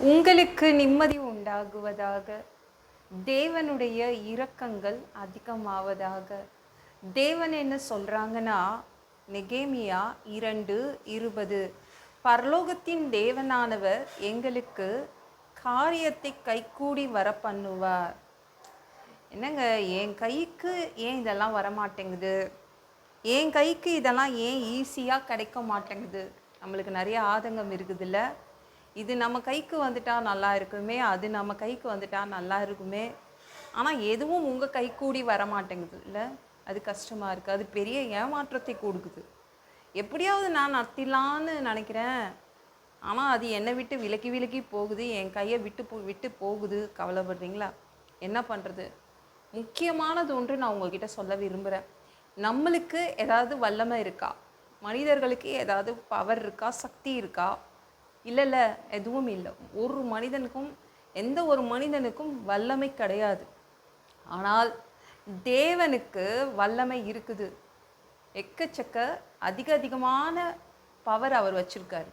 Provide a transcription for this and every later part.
உங்களுக்கு நிம்மதி உண்டாகுவதாக. தேவனுடைய இரக்கங்கள் அதிகமாவதாக. தேவன் என்ன சொல்றாங்கன்னா, நெகேமியா 2:20, பரலோகத்தின் தேவனானவர் எங்களுக்கு காரியத்தை கைகூடி வர பண்ணுவார். என்னங்க, என் கைக்கு ஏன் இதெல்லாம் வரமாட்டேங்குது, என் கைக்கு இதெல்லாம் ஏன் ஈஸியாக கிடைக்க மாட்டேங்குது? நம்மளுக்கு நிறைய ஆதங்கம் இருக்குதுல்ல. இது நம்ம கைக்கு வந்துட்டா நல்லா இருக்குமே, அது நம்ம கைக்கு வந்துட்டா நல்லா இருக்குமே, ஆனால் எதுவும் உங்கள் கை கூடி வரமாட்டேங்குது இல்லை. அது கஷ்டமாக இருக்குது. அது பெரிய ஏமாற்றத்தை கொடுக்குது. எப்படியாவது நான் நடத்திடலான்னு நினைக்கிறேன், ஆனால் அது என்னை விட்டு விலக்கி விலக்கி போகுது, என் கையை விட்டு போகுது. கவலைப்படுறீங்களா? என்ன பண்ணுறது? முக்கியமானது ஒன்று நான் உங்கள்கிட்ட சொல்ல விரும்புகிறேன். நம்மளுக்கு ஏதாவது வல்லமை இருக்கா? மனிதர்களுக்கு ஏதாவது பவர் இருக்கா, சக்தி இருக்கா? இல்லை, எதுவும் இல்லை. எந்த ஒரு மனிதனுக்கும் வல்லமை கிடையாது. ஆனால் தேவனுக்கு வல்லமை இருக்குது. எக்கச்சக்க அதிகமான பவர் அவர் வச்சிருக்காரு.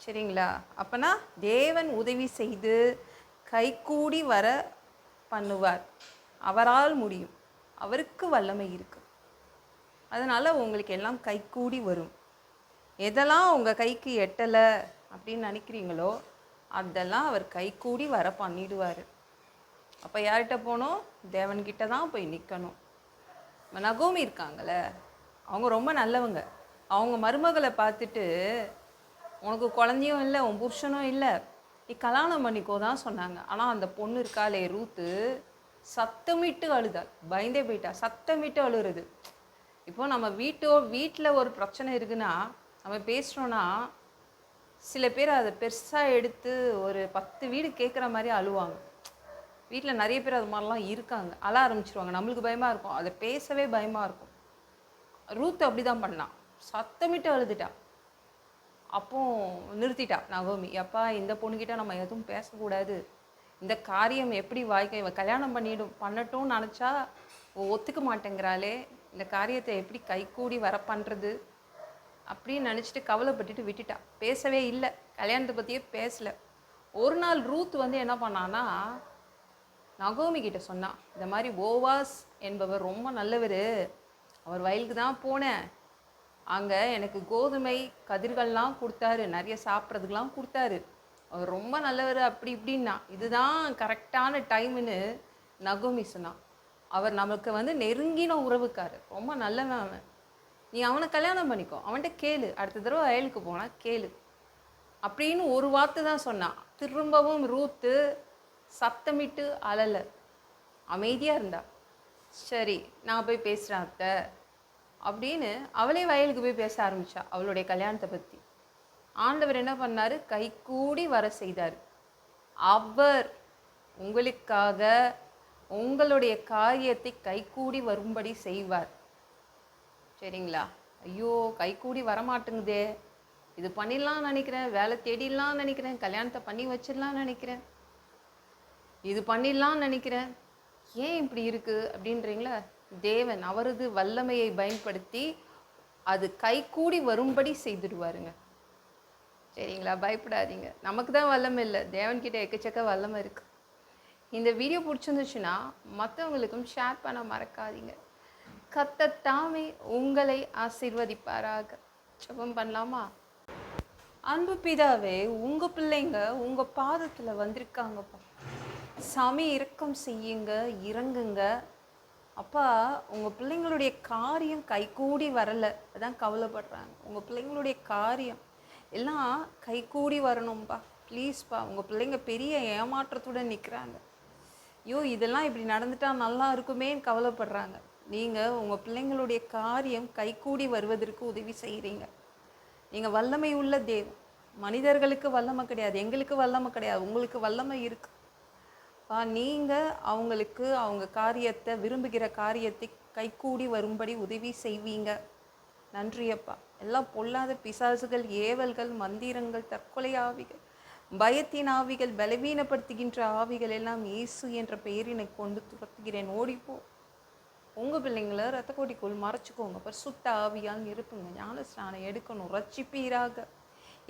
சரிங்களா? அப்பனா தேவன் உதவி செய்து கைகூடி வர பண்ணுவார். அவரால் முடியும். அவருக்கு வல்லமை இருக்கு. அதனால உங்களுக்கு எல்லாம் கைகூடி வரும். எதெல்லாம் உங்கள் கைக்கு எட்டலை அப்படின்னு நினைக்கிறீங்களோ அதெல்லாம் அவர் கைகூடி வர பண்ணிடுவார். அப்போ யார்கிட்ட போகணும்? தேவன்கிட்ட தான் போய் நிற்கணும். நகோமி இருக்காங்கள, அவங்க ரொம்ப நல்லவங்க. அவங்க மருமகளை பார்த்துட்டு, உனக்கு குழந்தையும் இல்லை, உன் புருஷனும் இல்லை, நீ கல்யாணம் பண்ணிக்கோ தான் சொன்னாங்க. ஆனால் அந்த பொண்ணு இருக்காளே ரூத்து, சத்தமிட்டு அழுதாள். பயந்தே போயிட்டா. சத்தமிட்டு அழுகிறது. இப்போ நம்ம வீட்டில் ஒரு பிரச்சனை இருக்குன்னா, நம்ம பேசுகிறோன்னா, சில பேர் அதை பெருசாக எடுத்து ஒரு 10 வீடு கேட்குற மாதிரி அழுவாங்க. வீட்டில் நிறைய பேர் அது மாதிரிலாம் இருக்காங்க. அழ ஆரம்பிச்சிருவாங்க. நம்மளுக்கு பயமாக இருக்கும், அதை பேசவே பயமாக இருக்கும். ரூத் அப்படி தான் பண்ணான். சத்தமிட்டு அழுதுட்டா. அப்போ நிறுத்திட்டா நகோமி. அப்பா, இந்த பொண்ணுக்கிட்ட நம்ம எதுவும் பேசக்கூடாது. இந்த காரியம் எப்படி கல்யாணம் பண்ணட்டும்னு நினச்சா ஒத்துக்க மாட்டேங்கிறாளே, இந்த காரியத்தை எப்படி கைகூடி வர பண்ணுறது அப்படின்னு நினச்சிட்டு கவலைப்பட்டுட்டு விட்டுட்டா. பேசவே இல்லை, கல்யாணத்தை பற்றியே பேசலை. ஒரு நாள் ரூத் என்ன பண்ணான்னா, நகோமி கிட்ட சொன்னான், இந்த மாதிரி போவாஸ் என்பவர் ரொம்ப நல்லவர், அவர் வயலுக்கு தான் போனேன், அங்கே எனக்கு கோதுமை கதிர்கள்லாம் கொடுத்தாரு, நிறைய சாப்பிட்றதுக்கெலாம் கொடுத்தாரு, அவர் ரொம்ப நல்லவர் அப்படி இப்படின்னா. இதுதான் கரெக்டான டைமுன்னு நகோமி சொன்னான். அவர் நமக்கு நெருங்கின உறவுக்காரர், ரொம்ப நல்லவன் அவன். நீ அவனை கல்யாணம் பண்ணிக்கோ, அவன்கிட்ட கேளு, அடுத்த தடவை வயலுக்கு போனால் கேளு அப்படின்னு ஒரு வார்த்தை தான் சொன்னான். திரும்பவும் ரூத்து சத்தமிட்டு அழலை, அமைதியாக இருந்தா. சரி, நான் போய் பேசுகிறேன் அத்தை அப்படின்னு அவளே வயலுக்கு போய் பேச ஆரம்பித்தா அவளுடைய கல்யாணத்தை பற்றி. ஆண்டவர் என்ன பண்ணார்? கைகூடி வர செய்தார். அவர் உங்களுக்காக உங்களுடைய காரியத்தை கைகூடி வரும்படி செய்வார். சரிங்களா? ஐயோ, கைகூடி வரமாட்டேங்குதே, இது பண்ணிடலாம்னு நினைக்கிறேன், வேலை தேடிடலாம்னு நினைக்கிறேன், கல்யாணத்தை பண்ணி வச்சிடலாம்னு நினைக்கிறேன், இது பண்ணிடலாம்னு நினைக்கிறேன், ஏன் இப்படி இருக்குது அப்படின்றீங்களா? தேவன் அவரது வல்லமையை பயன்படுத்தி அது கைகூடி வரும்படி செய்துடுவாருங்க. சரிங்களா? பயப்படாதீங்க. நமக்கு தான் வல்லமை இல்லை, தேவன்கிட்ட எக்கச்சக்க வல்லமை இருக்குது. இந்த வீடியோ பிடிச்சிருந்துச்சுன்னா மற்றவங்களுக்கும் ஷேர் பண்ண மறக்காதீங்க. கர்த்தர் தாமே உங்களை ஆசீர்வதிப்பாராக. ஜெபம் பண்ணலாமா? அன்பு பிதாவே, உங்கள் பிள்ளைங்க உங்கள் பாதத்தில் வந்திருக்காங்கப்பா. சாமி, இரக்கம் செய்யுங்க, இறங்குங்க அப்பா. உங்கள் பிள்ளைங்களுடைய காரியம் கைகூடி வரலை, அதான் கவலைப்படுறாங்க. உங்கள் பிள்ளைங்களுடைய காரியம் எல்லாம் கைகூடி வரணும்ப்பா, ப்ளீஸ்ப்பா. உங்கள் பிள்ளைங்க பெரிய ஏமாற்றத்துடன் நிற்கிறாங்க. ஐயோ, இதெல்லாம் இப்படி நடந்துட்டா நல்லா இருக்குமேன்னு கவலைப்படுறாங்க. நீங்கள் உங்கள் பிள்ளைங்களுடைய காரியம் கைகூடி வருவதற்கு உதவி செய்கிறீங்க. நீங்கள் வல்லமை உள்ள தேவன். மனிதர்களுக்கு வல்லமை கிடையாது, எங்களுக்கு வல்லமை கிடையாது, உங்களுக்கு வல்லமை இருக்கு. நீங்கள் அவங்களுக்கு அவங்க காரியத்தை, விரும்புகிற காரியத்தை கைகூடி வரும்படி உதவி செய்வீங்க. நன்றியப்பா. எல்லாம் பொல்லாத பிசாசுகள், ஏவல்கள், மந்திரங்கள், தற்கொலை ஆவிகள், பயத்தின் ஆவிகள், பலவீனப்படுத்துகின்ற ஆவிகள் எல்லாம் இயேசு என்ற பெயரினை கொண்டு துரத்துகிறேன். ஓடிப்போ. உங்கள் பிள்ளைங்களை ரத்த கோட்டிக்குள் மறைச்சிக்கோங்க. பரிசுத்த ஆவியால் நிரப்புங்க. ஞான ஸ்நானம் எடுக்கணும். ரட்சிப்பீராக.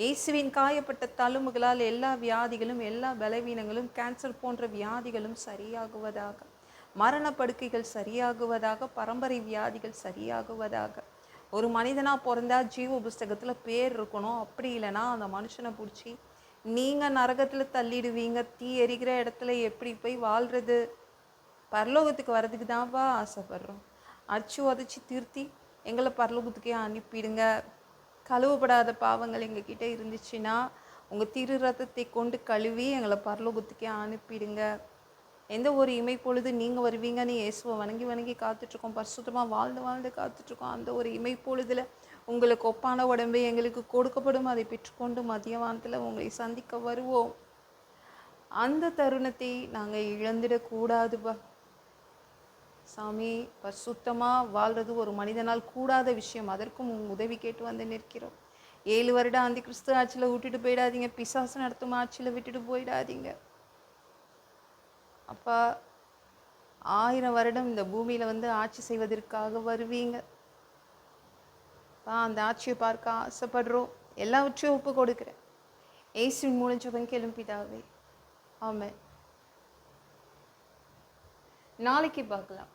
இயேசுவின் காயப்பட்ட தழும்புகளால் எல்லா வியாதிகளும், எல்லா பலவீனங்களும், கேன்சர் போன்ற வியாதிகளும் சரியாகுவதாக. மரணப்படுக்கைகள் சரியாகுவதாக. பரம்பரை வியாதிகள் சரியாகுவதாக. ஒரு மனிதனாக பிறந்தா ஜீவ புஸ்தகத்தில் பேர் இருக்கணும். அப்படி இல்லைன்னா அந்த மனுஷனை பிடிச்சி நீங்கள் நரகத்தில் தள்ளிடுவீங்க. தீ எரிகிற இடத்துல எப்படி போய் வாழ்கிறது? பரலோகத்துக்கு வர்றதுக்கு தான்ப்பா ஆசைப்படுறோம். அடிச்சு உதச்சி திருத்தி எங்களை பரலோகத்துக்கே அனுப்பிடுங்க. கழுவப்படாத பாவங்கள் எங்ககிட்ட இருந்துச்சுன்னா உங்கள் திரு ரத்தத்தை கொண்டு கழுவி எங்களை பரலோகத்துக்கே அனுப்பிடுங்க. எந்த ஒரு இமைப்பொழுது நீங்கள் வருவீங்கன்னு இயேசுவை வணங்கி வணங்கி காத்துட்ருக்கோம். பரிசுத்தமாக வாழ்ந்து வாழ்ந்து காத்துட்ருக்கோம். அந்த ஒரு இமைப்பொழுதில் உங்களுக்கு ஒப்பான உடம்பு எங்களுக்கு கொடுக்கப்படும். அதை பெற்றுக்கொண்டு மதியவானத்தில் உங்களை சந்திக்க வருவோம். அந்த தருணத்தை நாங்கள் இழந்துடக்கூடாதுப்பா சாமி. பரிசுத்தமாக வாழ்கிறது ஒரு மனிதனால் கூடாத விஷயம். அதற்கும் உதவி கேட்டு வந்து நிற்கிறோம். 7 வருடம் அந்த கிறிஸ்து ஆட்சியில் விட்டுட்டு போயிடாதீங்க. பிசாசு நடத்தும் ஆட்சியில் விட்டுட்டு போயிடாதீங்க அப்பா. 1000 வருடம் இந்த பூமியில் வந்து ஆட்சி செய்வதற்காக வருவீங்க. அந்த ஆட்சியை பார்க்க ஆசைப்படுறோம். எல்லாவற்றையும் ஒப்பு கொடுக்குறேன். இயேசுவின் மூலம் ஜெபம் கேளும் பிதாவே. ஆமென். நாளைக்கு பார்க்கலாம்.